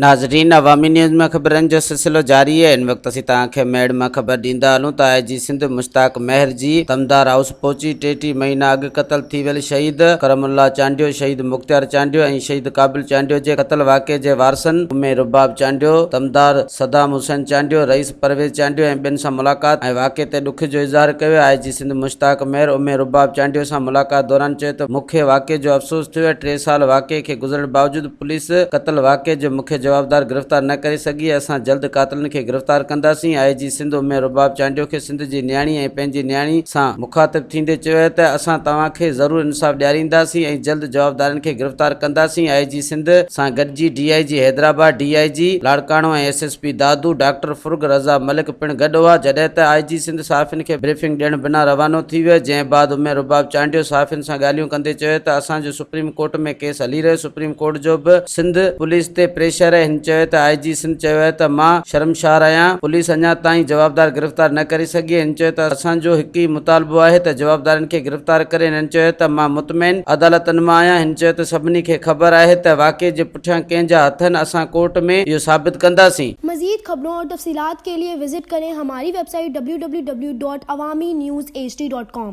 नाज़रीन, अवामी न्यूज़ में ख़बरनि जो सिलसिलो जारी है। इन वक्त असीं तव्हांखे मेड़ में ख़बर ॾींदा हलूं त IG सिंध मुश्ताक मेहर जी तमदार हाउस पहुची 33 महीना अॻु क़तल थी वियल शहीद करमुल्ला चांडियो, शहीद मुख्तियार चांडियो ऐं शहीद काबिल चांडियो जे क़तल वाक़े जे वारसनि उम्मे रुबाब चांडियो, तमदार सदाम हुसैन चांडियो, रईस परवेज़ चांडियो ऐं ॿियनि सां मुलाक़ात ऐं वाक़े ते ॾुख जो इज़हार कयो। IG सिंध मुश्ताक मेहर उम्मे रुबाब चांडियो सां मुलाक़ात दौरान चयो त मूंखे वाक़े जो अफ़सोस थियो। 3 साल वाक़े खे गुज़रण बावजूदि पुलिस क़तल वाक़े जो मुख्य जवाबदार गिरफ़्तार न करे सघी। असां जल्द कातिलनि खे गिरफ़्तार कंदासीं। IG सिंध उम्मे रुबाब चांडियो खे सिंध जी न्याणी ऐं पंहिंजी न्याणी सां मुख़ातिब थींदे चयो त असां तव्हांखे ज़रूरु इंसाफ़ ॾियारींदासीं ऐं जल्द जवाबदारनि खे गिरफ़्तार कंदासीं। IG सिंध सां गॾिजी DIG हैदराबाद, DIG लाड़काणो ऐं SSP दादू डॉक्टर फुर्ग रज़ा मलिक पिणु गॾु हुआ। जॾहिं त IG सिंध सहाफ़ियुनि खे ब्रीफिंग ॾियण बिना रवानो थी वियो, जंहिं बाद उम्मे रुबाब चांडियो सहाफ़ियुनि सां ॻाल्हियूं कंदे चयो त असांजो सुप्रीम कोर्ट में केस हली रहियो। सुप्रीम कोर्ट जो बि सिंध पुलिस ते प्रेशर आहे। हिन चयो त IG सिंध चयो आहे त मां शर्मशार आहियां, पुलिस अञा ताईं जवाबदार गिरफ़्तार न करे सघी। हिन चयो त असांजो हिकु ई मुतालबो आहे त जवाबदारनि खे गिरफ़्तार करे। हिन चयो त मां मुतमैन अदालतनि मां आहियां। हिन चयो त सभिनी खे ख़बर आहे त वाक़े जे पुठियां कंहिंजा हथ आहिनि। असां कोर्ट में इहो साबित कंदासीं। मज़ीद खबरों और तफसीलात के लिए विजिट करें हमारी वेबसाइट www.awamiNewsHD.com।